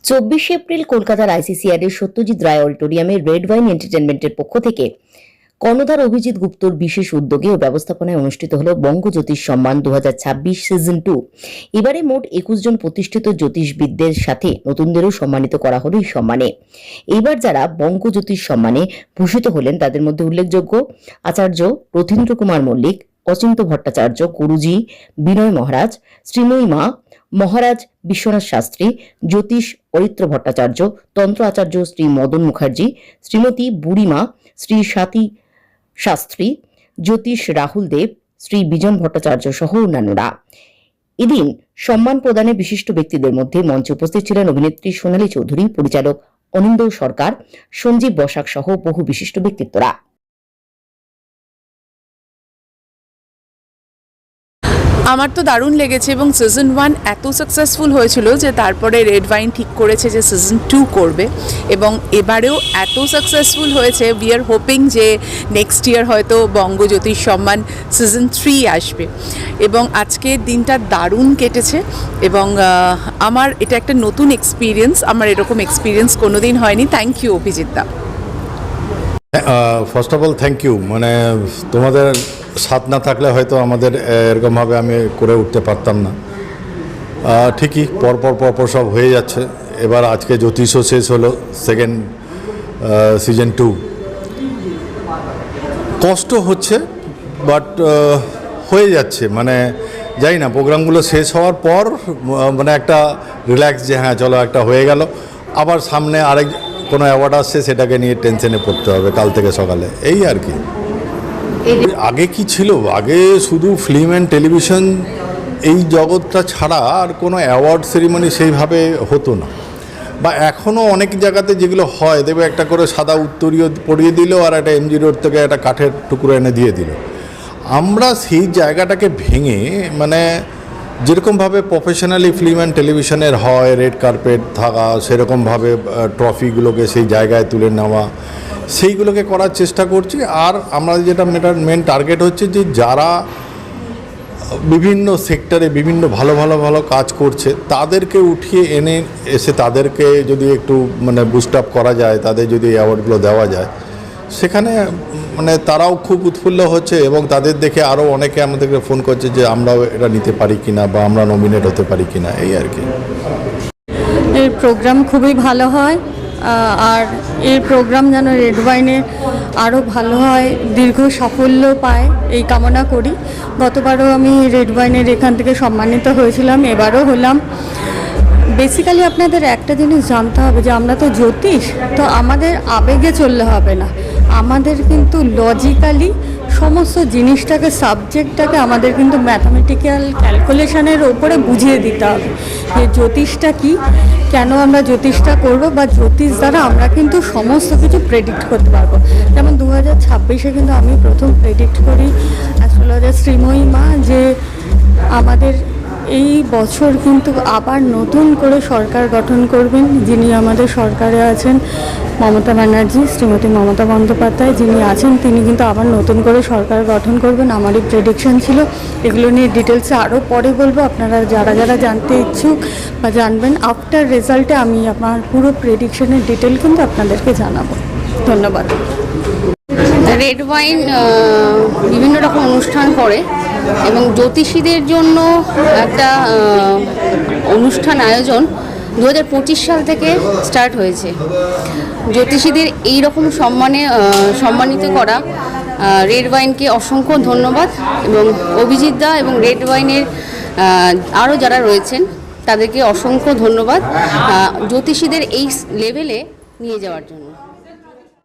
চব্বিশে এপ্রিল কলকাতার আইসিসিআরের সত্যজিৎ রায় অডিটোরিয়ামে রেড ওয়াইন এন্টারটেনমেন্টের পক্ষ থেকে কর্ণধার অভিজিৎ গুপ্তর বিশেষ উদ্যোগে ও ব্যবস্থাপনায় অনুষ্ঠিত হল বঙ্গজ্যোতিষ সম্মান 2026 সিজন 2। এবারে মোট 21 জন প্রতিষ্ঠিত জ্যোতিষবিদদের সাথে নতুনদেরও সম্মানিত করা হলো এই সম্মানে। এইবার যারা বঙ্গজ্যোতিষ সম্মানে ভূষিত হলেন তাদের মধ্যে উল্লেখযোগ্য আচার্য রথীন্দ্র কুমার মল্লিক, অচিন্ত ভট্টাচার্য, গুরুজি বিনয় মহারাজ, শ্রীময়ী মা মহারাজ বিশ্বনাথ শাস্ত্রী, জ্যোতিষ অরিত্র ভট্টাচার্য, তন্ত্র আচার্য শ্রী মদন মুখার্জি, শ্রীমতী বুড়িমা শ্রী স্বাতী শাস্ত্রী, জ্যোতিষ রাহুল দেব, শ্রী বিজন ভট্টাচার্য সহ অন্যান্যরা। এদিন সম্মান প্রদানে বিশিষ্ট ব্যক্তিদের মধ্যে মঞ্চে উপস্থিত ছিলেন অভিনেত্রী সোনালী চৌধুরী, পরিচালক অনিন্দ সরকার, সঞ্জীব বসাক সহ বহু বিশিষ্ট ব্যক্তিত্বরা। আমার তো দারুণ লেগেছে এবং সিজন 1 এত সাকসেসফুল হয়েছিল যে তারপরে রেড ওয়াইন ঠিক করেছে যে সিজন 2 করবে এবং এবারেও এত সাকসেসফুল হয়েছে। উই আর হোপিং যে নেক্সট ইয়ার হয়তো বঙ্গজ্যোতিষ সম্মান সিজন 3 আসবে এবং আজকে দিনটা দারুণ কেটেছে এবং আমার এটা একটা নতুন এক্সপিরিয়েন্স। আমার এরকম এক্সপিরিয়েন্স কোনোদিন হয়নি। Thank you Abhijit da. First of all thank you. মানে তোমাদের সাথ না থাকলে হয়তো আমাদের এরকমভাবে আমি করে উঠতে পারতাম না। ঠিকই পরপর সব হয়ে যাচ্ছে। এবার আজকে জ্যোতিষও শেষ হলো, সেকেন্ড সিজন 2। কষ্ট হচ্ছে বাট হয়ে যাচ্ছে। মানে যাই না, প্রোগ্রামগুলো শেষ হওয়ার পর মানে একটা রিল্যাক্স যে হ্যাঁ চলো একটা হয়ে গেল, আবার সামনে আরেক কোনো অ্যাওয়ার্ড আসছে সেটাকে নিয়ে টেনশনে পড়তে হবে কাল থেকে সকালে, এই আর কি। আগে কি ছিল, আগে শুধু ফিল্ম অ্যান্ড টেলিভিশন এই জগৎটা ছাড়া আর কোনো অ্যাওয়ার্ড সেরিমনি সেইভাবে হতো না। বা এখনও অনেক জায়গাতে যেগুলো হয় দেখবে একটা করে সাদা উত্তরীয় পরিয়ে দিল আর একটা এমজি রোড থেকে একটা কাঠের টুকরো এনে দিয়ে দিল। আমরা সেই জায়গাটাকে ভেঙে মানে যেরকমভাবে প্রফেশনালি ফিল্ম অ্যান্ড টেলিভিশনের হয়, রেড কার্পেট থাকা, সেরকমভাবে ট্রফিগুলোকে সেই জায়গায় তুলে নেওয়া, সেইগুলোকে করার চেষ্টা করছি। আর আমরা যেটা মেন টার্গেট হচ্ছে যে যারা বিভিন্ন সেক্টরে বিভিন্ন ভালো কাজ করছে তাদেরকে উঠিয়ে এনে এসে তাদেরকে যদি একটু মানে বুস্ট আপ করা যায়, তাদের যদি অ্যাওয়ার্ডগুলো দেওয়া যায়, সেখানে মানে তারাও খুব উৎফুল্ল হচ্ছে এবং তাদের দেখে আরও অনেকে আমাদেরকে ফোন করছে যে আমরাও এটা নিতে পারি কিনা বা আমরা নমিনেট হতে পারি কিনা, এই আর কি। এই প্রোগ্রাম খুবই ভালো হয় আর এই প্রোগ্রাম যেন রেড ওয়াইনের আরও ভালো হয়, দীর্ঘ সাফল্য পায় এই কামনা করি। গতবারও আমি রেড ওয়াইনের এখান থেকে সম্মানিত হয়েছিলাম, এবারও হলাম। বেসিক্যালি আপনাদের একটা জিনিস জানতে হবে যে আমরা তো জ্যোতিষ, তো আমাদের আবেগে চললে হবে না, আমাদের কিন্তু লজিক্যালি সমস্ত জিনিসটাকে সাবজেক্টটাকে আমাদের কিন্তু ম্যাথামেটিক্যাল ক্যালকুলেশনের ওপরে বুঝিয়ে দিতে হবে যে জ্যোতিষটা কি, কেন আমরা জ্যোতিষটা করব, বা জ্যোতিষ দ্বারা আমরা কিন্তু সমস্ত কিছু প্রেডিক্ট করতে পারবো। যেমন 2026-এ কিন্তু আমি প্রথম প্রেডিক্ট করি অ্যাস্ট্রোলজার শ্রীময়ী মা যে আমাদের এই বছর কিন্তু আবার নতুন করে সরকার গঠন করবেন। যিনি আমাদের সরকারে আছেন মমতা ব্যানার্জি, শ্রীমতী মমতা বন্দ্যোপাধ্যায় যিনি আছেন, তিনি কিন্তু আবার নতুন করে সরকার গঠন করবেন। আমারই প্রেডিকশন ছিল। এগুলো নিয়ে ডিটেলসে আরও পরে বলবো। আপনারা যারা জানতে ইচ্ছুক বা জানবেন, আফটার রেজাল্টে আমি আমার পুরো প্রেডিকশনের ডিটেল কিন্তু আপনাদেরকে জানাবো। ধন্যবাদ। রেড ওয়াইন বিভিন্ন রকম অনুষ্ঠান করে এবং জ্যোতিষীদের জন্য একটা অনুষ্ঠান আয়োজন 2025 সাল থেকে স্টার্ট হয়েছে। জ্যোতিষীদের এই রকম সম্মানিত করা রেড ওয়াইনকে অসংখ্য ধন্যবাদ এবং অভিজিৎ দা এবং রেড ওয়াইনের আরও যারা রয়েছেন তাদেরকে অসংখ্য ধন্যবাদ জ্যোতিষীদের এই লেভেলে নিয়ে যাওয়ার জন্য।